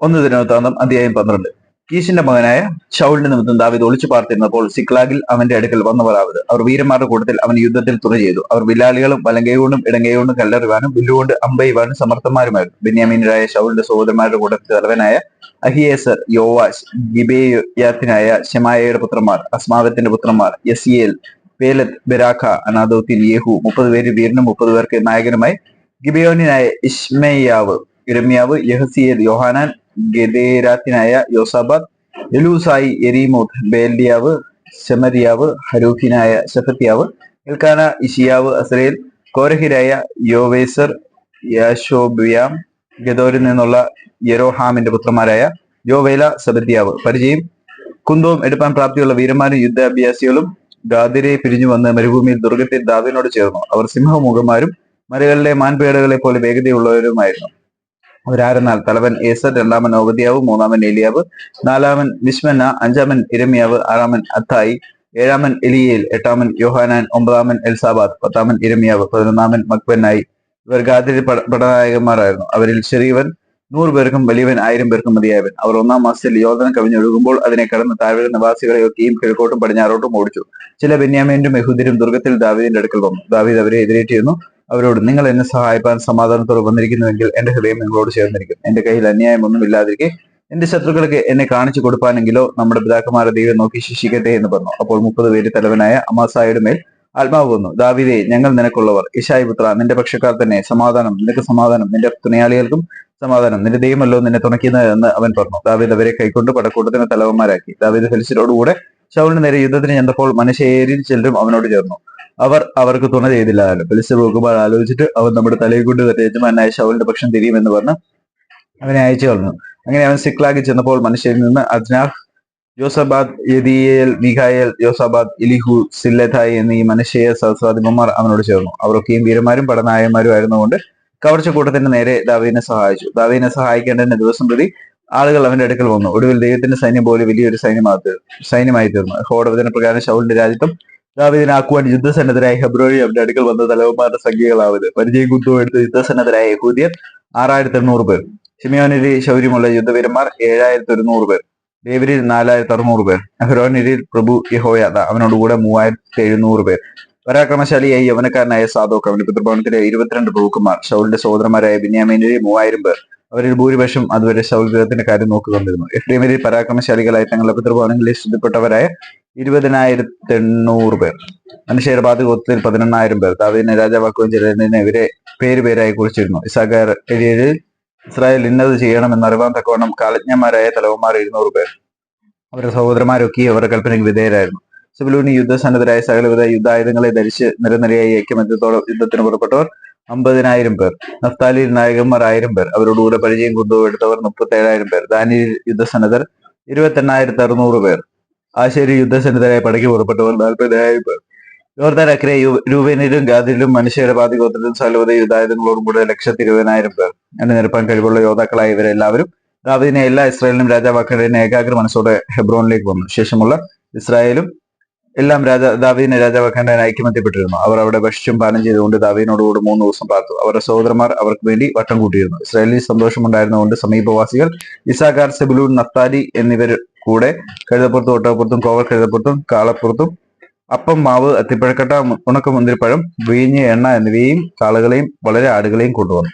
ഒന്ന് ദിനവൃത്താന്തം അധ്യായം 12. കീശിന്റെ മകനായ ശൗലിന്റെ നിമിത്തം ദാവീദ് ഒളിച്ചു പാർത്തിരുന്നപ്പോൾ സിക്ലാഗിൽ അവന്റെ അടുക്കൽ വന്നവർ അവർ വീരന്മാരുടെ കൂട്ടത്തിൽ അവൻ യുദ്ധത്തിൽ തുണ ചെയ്തു. അവർ വില്ലാളികളും വലങ്കൈകൊണ്ടും ഇടങ്കൈകൊണ്ടും കല്ലെറിവാനും വില്ലുകൊണ്ട് അമ്പെയ്യുവാനും സമർത്ഥന്മാരുമായിരുന്നു. ബെന്യാമീനരായ ശൗലിന്റെ സഹോദരന്മാരുടെ കൂട്ടത്തിൽ തലവനായ അഹിയേസർ, യോവാശ്, ഗിബെയാത്തിനായ ശെമായയുടെ പുത്രന്മാർ, അസ്മാവത്തിന്റെ പുത്രന്മാർ യസിയേൽ, പേലത്ത്, ബെരാഖ, അനാദോത്തിൽ യേഹു 30 പേര് വീരനും 30 പേർക്ക് നായകനുമായി. ഗിബെയോന്യനായ ഇശ്മയ്യാവ്, ഇരമ്യാവ്, യഹസിയേൽ, യോഹാനാൻ, ഗെദേരാത്തിനായ യോസാബാദ്, എലൂസായി, യെരീമോത്ത്, ബേൽഡിയാവ്, ശെമരിയാവ്, ഹരൂഫിനായ ശെഫത്യാവ്, എൽക്കാന, ഇഷിയാവ്, അസരേൽ, കോരഹിരായ യോവേസർ, യാശോബ്യാം, ഗദോരിൽ നിന്നുള്ള യെരോഹാമിന്റെ പുത്രന്മാരായ യോവേല, സെബദ്യാവ്. പരിചയം: കുന്തവും എടുപ്പാൻ പ്രാപ്തിയുള്ള വീരന്മാരും യുദ്ധാഭ്യാസികളും ഗാദിരെ പിരിഞ്ഞു വന്ന് മരുഭൂമിയിൽ ദുർഗത്തിൽ ദാവീദിനോട് ചേർന്നു. അവർ സിംഹമുഖന്മാരും മരകളിലെ മാൻപേടകളെ പോലെ വേഗതയുള്ളവരുമായിരുന്നു. അവരാരെന്നാൽ തലവൻ ഏസർ, രണ്ടാമൻ ഓബദ്യാവ്, മൂന്നാമൻ ഏലിയാവ്, നാലാമൻ മിശ്മന്ന, അഞ്ചാമൻ ഇരമ്യാവ്, ആറാമൻ അത്തായി, ഏഴാമൻ എലിയേൽ, എട്ടാമൻ യോഹാനാൻ, ഒമ്പതാമൻ എൽസാബാദ്, പത്താമൻ ഇരമ്യാവ്, 11-ാമൻ മക്ബന്നായി. ഇവർ ഗാദിലെ പടനായകന്മാരായിരുന്നു. അവരിൽ ചെറിയവൻ 100 പേർക്കും വലിയവൻ 1000 പേർക്കും മതിയായവൻ. അവർ 1-ാം മാസത്തിൽ യോർദാൻ കവിഞ്ഞൊഴുകുമ്പോൾ അതിനെ കടന്ന് താഴ്വര നിവാസികളെയൊക്കെയും കിഴക്കോട്ടും പടിഞ്ഞാറോട്ടും ഓടിച്ചു. ചില ബെന്യാമീനും യഹൂദ്യരും ദുർഗത്തിൽ ദാവീദിന്റെ അടുക്കൽ വന്നു. ദാവീദ് അവരെ എതിരേറ്റിരുന്നു. അവരോട്: നിങ്ങൾ എന്നെ സഹായിപ്പാൻ സമാധാനത്തോടെ വന്നിരിക്കുന്നുവെങ്കിൽ എന്റെ ഹൃദയം നിങ്ങളോട് ചേർന്നിരിക്കും. എന്റെ കയ്യിൽ അന്യായമൊന്നും ഇല്ലാതിരിക്കെ എന്റെ ശത്രുക്കൾക്ക് എന്നെ കാണിച്ചു കൊടുപ്പാനെങ്കിലോ നമ്മുടെ പിതാക്കന്മാരെ ദൈവം നോക്കി ശിക്ഷിക്കട്ടെ എന്ന് പറഞ്ഞു. അപ്പോൾ 30 പേര് തലവനായ അമാസായുടെ മേൽ ആത്മാവ് വന്നു. ദാവീദേ, ഞങ്ങൾ നിനക്കുള്ളവർ. യിശായി പുത്ര, നിന്റെ പക്ഷക്കാർ തന്നെ. സമാധാനം, നിനക്ക് സമാധാനം. നിന്റെ തുണയാളികൾക്കും സമാധാനം. നിന്റെ ദൈവമല്ലോ നിന്നെ തുണയ്ക്കുന്നത് എന്ന് അവൻ പറഞ്ഞു. ദാവീദ് അവരെ കൈക്കൊണ്ട് പടക്കൂട്ടത്തിന് തലവന്മാരാക്കി. ദാവീദ് ഫെലിസ്ത്യരോടുകൂടെ ശൗലിന് നേരെ യുദ്ധത്തിന് ചെന്നപ്പോൾ മനുഷ്യരിൽ ചിലരും അവനോട് ചേർന്നു. അവർ അവർക്ക് തുണ ചെയ്തില്ലാലും ഫെലിസ്ത്യർ നോക്കുമ്പോൾ ആലോചിച്ചിട്ട് അവൻ നമ്മുടെ തലയെ കൊണ്ട് തന്നെ യജമാനായ ശൗലിന്റെ പക്ഷം തിരിയുമെന്ന് പറഞ്ഞ് അവനെ അയച്ചു കളഞ്ഞു. അങ്ങനെ അവൻ സിക്ലാഗിൽ ചെന്നപ്പോൾ മനുഷ്യരിൽ നിന്ന് അജ്നാഹ്, യോസബാദ്, യദീയേൽ, മീഖായേൽ, യോസാബാദ്, ഇലിഹു, സില്ലെഥായി എന്നീ മനുഷ്യ സഹസ്രാധിപന്മാർ അവനോട് ചേർന്നു. അവരൊക്കെയും വീരന്മാരും പടനായകന്മാരും ആയിരുന്നുകൊണ്ട് കവർച്ചക്കൂട്ടത്തിന്റെ നേരെ ദാവീദിനെ സഹായിച്ചു. ദാവീദിനെ സഹായിക്കേണ്ടതിന് ദിവസം പ്രതി ആളുകൾ അവന്റെ അടുക്കൽ വന്നു. ഒടുവിൽ ദൈവത്തിന്റെ സൈന്യം പോലെ വലിയൊരു സൈന്യമായി തീർന്നു. യഹോവയുടെ വചന പ്രകാരം ശൗലിന്റെ രാജ്യത്തും ദാവീദിനെ ആക്കുവാൻ യുദ്ധസന്നദ്ധരായ ഹെബ്രോനിൽ അവന്റെ അടുക്കൽ വന്ന തലവന്മാരുടെ സംഖ്യകളാവത്: പരിചയം കുന്തവും എടുത്ത് യുദ്ധസന്നദ്ധരായ യഹൂദ്യർ 6800 പേർ, ശിമയോനിൽ ശൗര്യമുള്ള യുദ്ധവീരന്മാർ 7100 പേർ, ലേവ്യരിൽ 4600 പേർ, അഹരോന്യരിൽ പ്രഭു യഹോയാദ അവനോടുകൂടെ 3700 പേർ, പരാക്രമശാലിയായി യൗവനക്കാരനായ സാദോക്ക് അവന്റെ പിതൃഭവനത്തിലെ 22 പ്രഭുക്കന്മാർ, ശൗലിന്റെ സഹോദരന്മാരായ ബെന്യാമീനിൽ 3000 പേർ. അവരിൽ ഭൂരിപക്ഷം അതുവരെ ശൗൽ ഗൃഹത്തിന്റെ കാര്യം നോക്കിക്കൊണ്ടിരുന്നു. എഫ്രൈമിൽ പരാക്രമശാലികളായി തങ്ങളുടെ പിതൃഭവനങ്ങളിൽ ശ്രദ്ധപ്പെട്ടവരായ 20,800 പേർ. മനുഷ്യരുടെ പാതകോത്തത്തിൽ 18,000 പേർ. ദാവീദിനെ രാജാവാക്കുകയും ചിലതിനെ ഇവരെ പേരുപേരായി കുറിച്ചിരുന്നു. ഇസ്സാഖാർ ഏരിയയിൽ ഇസ്രായേൽ ഇന്നത് ചെയ്യണമെന്ന് അറിവാൻ തക്കവണ്ണം കാലജ്ഞന്മാരായ തലവന്മാർ 200 പേർ. അവരുടെ സഹോദരന്മാരൊക്കെ അവരുടെ കൽപ്പനയ്ക്ക് വിധേയരായിരുന്നു. സെബൂലൂനി യുദ്ധസന്നദ്ധരായ സകലവിധ യുദ്ധായുധങ്ങളെ ധരിച്ച് നിരനിരയായി ഐക്യമത്യത്തോടെ യുദ്ധത്തിന് പുറപ്പെട്ടവർ 50,000 പേർ. നഫ്താലിയിൽ നായകന്മാർ 1000 പേർ. അവരോടുകൂടെ പരിചയം കുന്തവും എടുത്തവർ 37,000 പേർ. ദാനിയിൽ യുദ്ധസന്നദ്ധർ 28,600 പേർ. ആശേരി യുദ്ധസന്നദ്ധരായ പടയ്ക്ക് പുറപ്പെട്ടവർ 40,000 പേർ. യോർദാൻ അക്കരെ രൂബേനിലും ഗാദിലും മനുഷ്യരുടെ പാതിഗോത്രത്തിലും സകലവിധ യുദ്ധായുധങ്ങളോടും കൂടെ 120,000 പേർ. എന്നെ നിരപ്പാൻ കഴിവുള്ള യോദ്ധാക്കളായ ഇവരെല്ലാവരും ദാവീദിനെ എല്ലാ ഇസ്രായേലിനും രാജാവാക്കേണ്ടതിന് ഏകാഗ്ര മനസ്സോടെ ഹെബ്രോനിലേക്ക് വന്നു. ശേഷമുള്ള ഇസ്രായേലും എല്ലാം ദാവീദിനെ രാജാവാക്കേണ്ടതിന് ഐക്യമത്യപ്പെട്ടിരുന്നു. അവർ അവിടെ ഭക്ഷിച്ചും പാനം ചെയ്തുകൊണ്ട് ദാവീദിനോടുകൂടി 3 ദിവസം പാർത്തു. അവരുടെ സഹോദരന്മാർ അവർക്ക് വേണ്ടി വട്ടം കൂട്ടിയിരുന്നു. ഇസ്രായേലിൽ സന്തോഷമുണ്ടായിരുന്നുകൊണ്ട് സമീപവാസികൾ ഇസ്സാഖാർ, സെബൂലൂൻ, നഫ്താലി എന്നിവർ കൂടെ കഴുതപ്പുറത്തും ഒട്ടകപ്പുറത്തും കോവൽ കഴുതപ്പുറത്തും കാളപ്പുറത്തും അപ്പം, മാവ്, അത്തിപ്പഴക്കട്ട, ഉണക്ക മുന്തിരിപ്പഴം, വീഞ്ഞ്, എണ്ണ എന്നിവയും കാളകളെയും വളരെ ആടുകളെയും കൊണ്ടുവന്നു.